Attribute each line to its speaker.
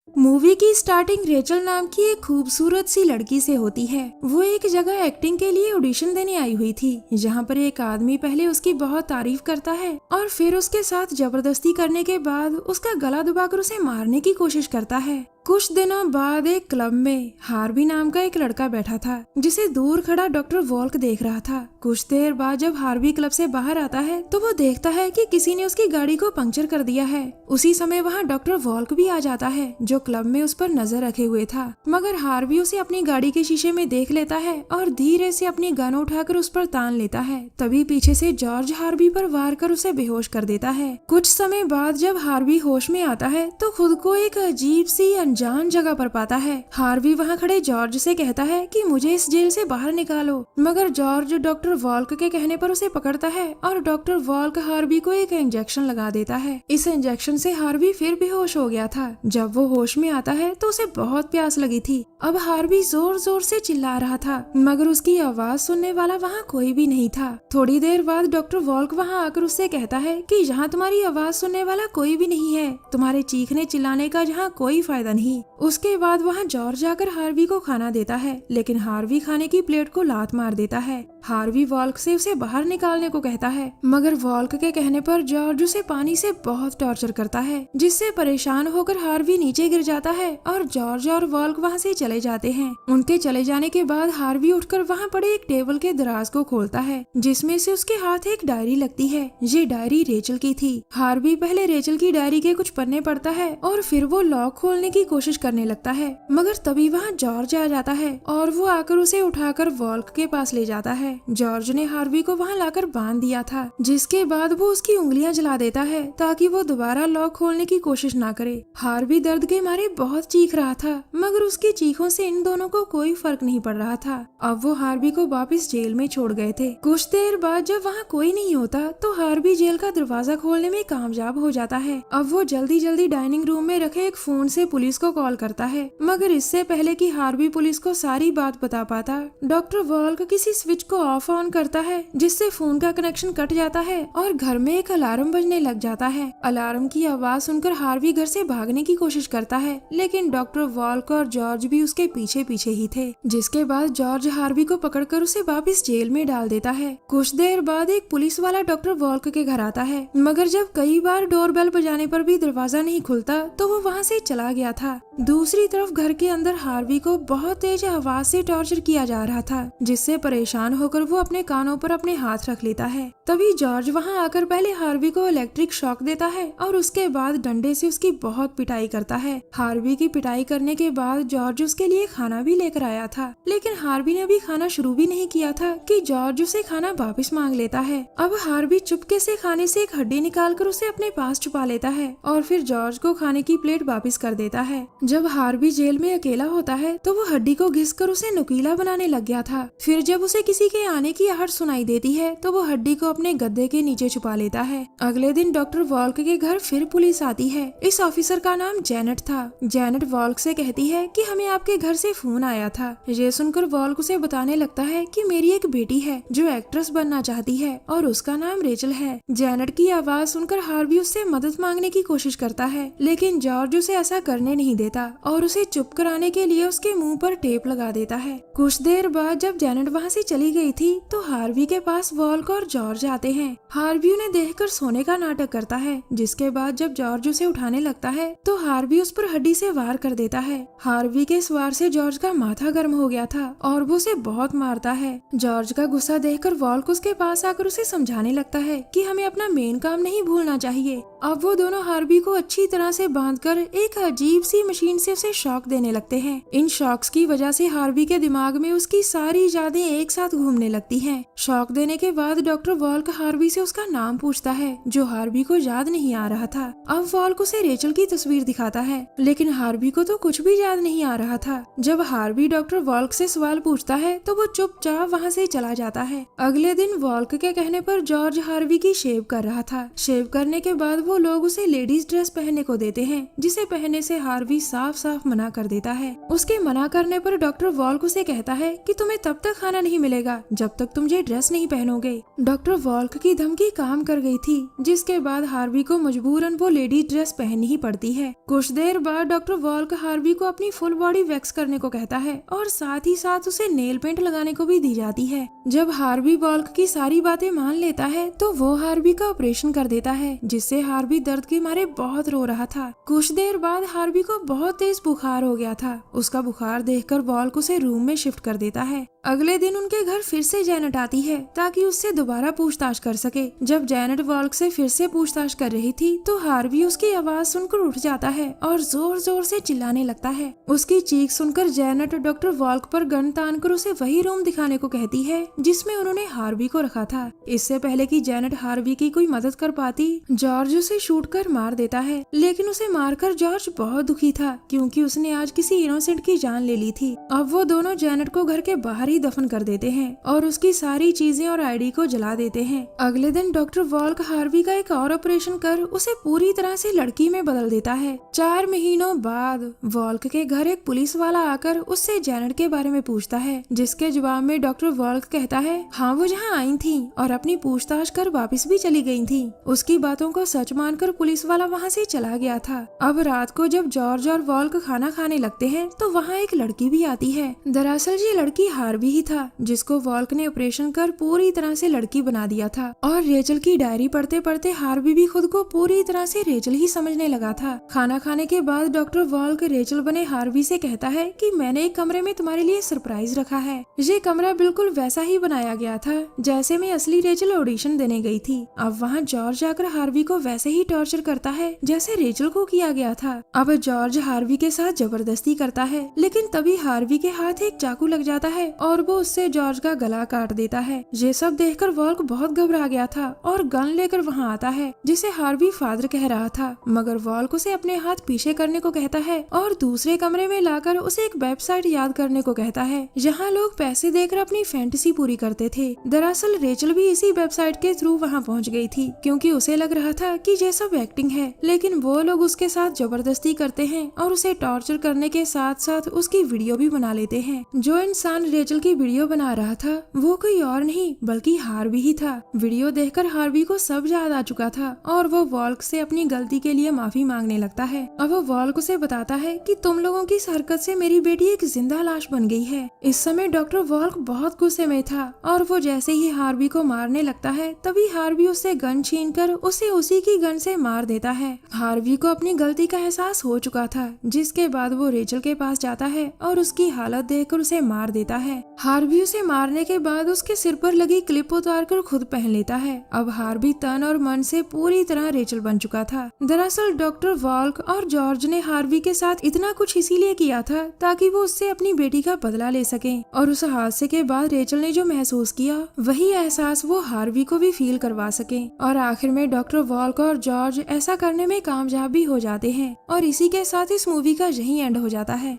Speaker 1: Movie की starting Rachel नाम की एक खूबसूरत सी लड़की से होती है। वो एक जगह एक्टिंग के लिए ऑडिशन देने आई हुई थी, जहाँ पर एक आदमी पहले उसकी बहुत तारीफ करता है और फिर उसके साथ जबरदस्ती करने के बाद उसका गला दबाकर उसे मारने की कोशिश करता है। कुछ दिनों बाद एक क्लब में हार्वी नाम का एक लड़का बैठा था, जिसे दूर खड़ा डॉक्टर वॉल्क देख रहा था। कुछ देर बाद जब हार्वी क्लब से बाहर आता है तो वो देखता है कि किसी ने उसकी गाड़ी को पंक्चर कर दिया है। उसी समय वहाँ डॉक्टर वॉल्क भी आ जाता है, जो क्लब में उस पर नजर रखे हुए था। मगर हार्वी उसे अपनी गाड़ी के शीशे में देख लेता है और धीरे से अपनी गन उठाकर उस पर तान लेता है। तभी पीछे से जॉर्ज हार्वी पर वार कर उसे बेहोश कर देता है। कुछ समय बाद जब हार्वी होश में आता है तो खुद को एक अजीब सी अनजान जगह पर पाता है। हार्वी वहाँ खड़े जॉर्ज से कहता है कि मुझे इस जेल से बाहर निकालो, मगर जॉर्ज डॉक्टर वॉल्क के कहने पर उसे पकड़ता है और डॉक्टर वॉल्क हार्वी को एक इंजेक्शन लगा देता है। इस इंजेक्शन से हार्वी फिर बेहोश हो गया था। जब वो होश में आता है तो उसे बहुत प्यास लगी थी। अब हार्वी जोर जोर से चिल्ला रहा था, मगर उसकी आवाज सुनने वाला वहाँ कोई भी नहीं था। थोड़ी देर बाद डॉक्टर वॉल्क वहाँ आकर उससे कहता है कि यहाँ तुम्हारी आवाज सुनने वाला कोई भी नहीं है, तुम्हारे चीखने चिल्लाने का यहाँ कोई फायदा नहीं। उसके बाद वहाँ जॉर्ज आकर हार्वी को खाना देता है, लेकिन हार्वी खाने की प्लेट को लात मार देता है। हार्वी वॉल्क से उसे बाहर निकालने को कहता है, मगर वॉल्क के कहने पर जॉर्ज उसे पानी से बहुत टॉर्चर करता है, जिससे परेशान होकर हार्वी नीचे गिर जाता है और जॉर्ज और वॉल्क वहाँ से चले जाते हैं। उनके चले जाने के बाद हार्वी उठकर वहाँ पड़े एक टेबल के दराज को खोलता है, जिसमें से उसके हाथ एक डायरी लगती है। ये डायरी रेचल की थी। हार्वी पहले रेचल की डायरी के कुछ पन्ने पढ़ता है और फिर वो लॉक खोलने की कोशिश करने लगता है, मगर तभी वहाँ जॉर्ज आ जाता है और वो आकर उसे उठाकर वॉल्क के पास ले जाता है। जॉर्ज ने हार्वी को वहाँ लाकर बांध दिया था, जिसके बाद वो उसकी उंगलियां जला देता है ताकि वो दोबारा लॉक खोलने की कोशिश ना करे। हार्वी दर्द के मारे बहुत चीख रहा था, मगर उसकी चीखों से इन दोनों को कोई फर्क नहीं पड़ रहा था। अब वो हार्वी को वापस जेल में छोड़ गए थे। कुछ देर बाद जब वहाँ कोई नहीं होता तो हार्वी जेल का दरवाजा खोलने में कामयाब हो जाता है। अब वो जल्दी जल्दी डाइनिंग रूम में रखे एक फोन से पुलिस को कॉल करता है, मगर इससे पहले कि हार्वी पुलिस को सारी बात बता पाता, डॉक्टर वॉल्क किसी स्विच को ऑफ ऑन करता है, जिससे फोन का कनेक्शन कट जाता है और घर में एक अलार्म बजने लग जाता है। अलार्म की आवाज सुनकर हार्वी घर से भागने की कोशिश करता है, लेकिन डॉक्टर वॉल्क और जॉर्ज भी उसके पीछे पीछे ही थे, जिसके बाद जॉर्ज हार्वी को पकड़कर उसे वापस जेल में डाल देता है। कुछ देर बाद एक पुलिस वाला डॉक्टर वॉल्क के घर आता है, मगर जब कई बार डोरबेल बजाने पर भी दरवाजा नहीं खुलता तो वो वहाँ से चला गया था। दूसरी तरफ घर के अंदर हार्वी को बहुत तेज आवाज से टॉर्चर किया जा रहा था, जिससे परेशान होकर वो अपने कानों पर अपने हाथ रख लेता है। तभी जॉर्ज वहाँ आकर पहले हार्वी को इलेक्ट्रिक शॉक देता है और उसके बाद डंडे से उसकी बहुत पिटाई करता है। हार्वी की पिटाई करने के बाद जॉर्ज उसके लिए खाना भी लेकर आया था, लेकिन हार्वी ने अभी खाना शुरू भी नहीं किया था कि जॉर्ज उसे खाना वापस मांग लेता है। अब हार्वी चुपके से खाने से एक हड्डी निकालकर उसे अपने पास छुपा लेता है और फिर जॉर्ज को खाने की प्लेट वापस कर देता है। जब हार्वी जेल में अकेला होता है तो वो हड्डी को घिसकर उसे नुकीला बनाने लग गया था। फिर जब उसे किसी के आने की आहट सुनाई देती है तो वो हड्डी को अपने गद्दे के नीचे छुपा लेता है। अगले दिन डॉक्टर वॉल्क के घर फिर पुलिस आती है। इस ऑफिसर का नाम जेनेट था। जेनेट वॉल्क से कहती है कि हमें आपके घर से फोन आया था। ये सुनकर वॉल्क उसे बताने लगता है कि मेरी एक बेटी है जो एक्ट्रेस बनना चाहती है और उसका नाम रेचल है। जेनेट की आवाज सुनकर हार्वी उससे मदद मांगने की कोशिश करता है, लेकिन जॉर्ज उसे ऐसा करने नहीं देता और उसे चुप कराने के लिए उसके मुंह पर टेप लगा देता है। कुछ देर बाद जब जेनेट वहाँ से चली गई थी तो हार्वी के पास वॉल्क और जॉर्ज आते हैं। हार्वी उन्हें देखकर सोने का नाटक करता है, जिसके बाद जब जॉर्ज उसे उठाने लगता है तो हार्वी उस पर हड्डी से वार कर देता है। हार्वी के इस वार से जॉर्ज का माथा गर्म हो गया था और वो उसे बहुत मारता है। जॉर्ज का गुस्सा देखकर वॉल्क उसके पास आकर उसे समझाने लगता है कि हमें अपना मेन काम नहीं भूलना चाहिए। अब वो दोनों हार्वी को अच्छी तरह से बांधकर एक अजीब सी मशीन से उसे शॉक देने लगते हैं। इन शॉक्स की वजह से हार्वी के दिमाग में उसकी सारी यादें एक साथ घूमने लगती हैं। शॉक देने के बाद डॉक्टर वॉल्क हार्वी से उसका नाम पूछता है, जो हार्वी को याद नहीं आ रहा था। अब वॉल्क उसे रेचल की तस्वीर दिखाता है, लेकिन हार्वी को तो कुछ भी याद नहीं आ रहा था। जब हार्वी डॉक्टर वॉल्क से सवाल पूछता है तो वो चुपचाप वहाँ से चला जाता है। अगले दिन वॉल्क के कहने पर जॉर्ज हार्वी की शेव कर रहा था। शेव करने के बाद वो लोग उसे लेडीज ड्रेस पहनने को देते हैं, जिसे पहनने से हार्वी साफ साफ मना कर देता है। उसके मना करने पर डॉक्टर वॉल्क उसे कहता है कि तुम्हें तब तक खाना नहीं मिलेगा जब तक तुम ये ड्रेस नहीं पहनोगे। डॉक्टर वॉल्क की धमकी काम कर गई थी, जिसके बाद हार्वी को मजबूरन वो लेडी ड्रेस पहननी ही पड़ती है। कुछ देर बाद डॉक्टर वॉल्क हार्वी को अपनी फुल बॉडी वैक्स करने को कहता है और साथ ही साथ उसे नेल पेंट लगाने को भी दी जाती है। जब हार्वी वॉल्क की सारी बातें मान लेता है तो वो हार्वी का ऑपरेशन कर देता है, जिससे हार्वी दर्द के मारे बहुत रो रहा था। कुछ देर बाद हार्वी को बहुत तेज बुखार हो गया था। उसका बुखार देखकर वॉल्क उसे रूम में शिफ्ट कर देता है। अगले दिन उनके घर फिर से जैनेट आती है ताकि उससे दोबारा पूछताछ कर सके। जब जैनेट वॉल्क से फिर से पूछताछ कर रही थी तो हार्वी उसकी आवाज सुनकर उठ जाता है और जोर जोर से चिल्लाने लगता है। उसकी चीख सुनकर जैनेट डॉक्टर वॉल्क पर गन तानकर उसे वही रूम दिखाने को कहती है जिसमें उन्होंने हार्वी को रखा था। इससे पहले कि जैनेट हार्वी की कोई मदद कर पाती, जॉर्ज उसे शूट कर मार देता है। लेकिन उसे मारकर जॉर्ज बहुत दुखी था क्योंकि उसने आज किसी इनोसेंट की जान ले ली थी। अब वो दोनों जैनेट को घर के बाहर दफन कर देते हैं और उसकी सारी चीजें और आईडी को जला देते हैं। अगले दिन डॉक्टर वॉल्क हार्वी का एक और ऑपरेशन कर उसे पूरी तरह से लड़की में बदल देता है। 4 महीनों बाद वॉल्क के घर एक पुलिस वाला आकर उससे जैनेट के बारे में पूछता है, जिसके जवाब में डॉक्टर वॉल्क कहता है हाँ वो जहाँ आई थी और अपनी पूछताछ कर वापस भी चली गई थी। उसकी बातों को सच मानकर पुलिस वाला वहाँ से चला गया था। अब रात को जब जॉर्ज और वॉल्क खाना खाने लगते हैं तो वहाँ एक लड़की भी आती है। दरअसल ये लड़की हार्वी ही था जिसको वॉल्क ने ऑपरेशन कर पूरी तरह से लड़की बना दिया था। और रेचल की डायरी पढ़ते पढ़ते हार्वी भी खुद को पूरी तरह से रेचल ही समझने लगा था। खाना खाने के बाद डॉक्टर वॉल्क रेचल बने हार्वी से कहता है कि मैंने एक कमरे में तुम्हारे लिए सरप्राइज रखा है। ये कमरा बिल्कुल वैसा ही बनाया गया था जैसे में असली रेचल ऑडिशन देने गई थी। अब वहाँ जॉर्ज आकर हार्वी को वैसे ही टॉर्चर करता है जैसे रेचल को किया गया था। अब जॉर्ज हार्वी के साथ जबरदस्ती करता है, लेकिन तभी हार्वी के हाथ एक चाकू लग जाता है और वो उससे जॉर्ज का गला काट देता है। ये सब देखकर वॉल्क बहुत घबरा गया था और गन लेकर वहाँ आता है, जिसे हार्वी फादर कह रहा था। मगर वॉल्क उसे अपने हाथ पीछे करने को कहता है और दूसरे कमरे में लाकर उसे एक वेबसाइट याद करने को कहता है जहाँ लोग पैसे देकर अपनी फैंटेसी पूरी करते थे। दरअसल रेचल भी इसी वेबसाइट के थ्रू वहाँ पहुँच गई थी क्योंकि उसे लग रहा था कि ये सब एक्टिंग है, लेकिन वो लोग उसके साथ जबरदस्ती करते हैं और उसे टॉर्चर करने के साथ साथ उसकी वीडियो भी बना लेते हैं। जो इंसान रेचल की वीडियो बना रहा था वो कोई और नहीं बल्कि हार्वी ही था। वीडियो देखकर हार्वी को सब याद आ चुका था और वो वॉल्क से अपनी गलती के लिए माफी मांगने लगता है। अब वो वॉल्क उसे बताता है कि तुम लोगों की इस हरकत से मेरी बेटी एक जिंदा लाश बन गई है। इस समय डॉक्टर वॉल्क बहुत गुस्से में था और वो जैसे ही हार्वी को मारने लगता है तभी हार्वी उससे गन छीनकर उसे उसी की गन से मार देता है। हार्वी को अपनी गलती का एहसास हो चुका था, जिसके बाद वो रेचल के पास जाता है और उसकी हालत देखकर उसे मार देता है। हार्वी उसे मारने के बाद उसके सिर पर लगी क्लिप उतारकर खुद पहन लेता है। अब हार्वी तन और मन से पूरी तरह रेचल बन चुका था। दरअसल डॉक्टर वॉल्क और जॉर्ज ने हार्वी के साथ इतना कुछ इसीलिए किया था ताकि वो उससे अपनी बेटी का बदला ले सके। और उस हादसे के बाद रेचल ने जो महसूस किया वही एहसास वो हार्वी को भी फील करवा सके। और आखिर में डॉक्टर वॉल्क और जॉर्ज ऐसा करने में कामयाब भी हो जाते हैं। और इसी के साथ इस मूवी का यही एंड हो जाता है।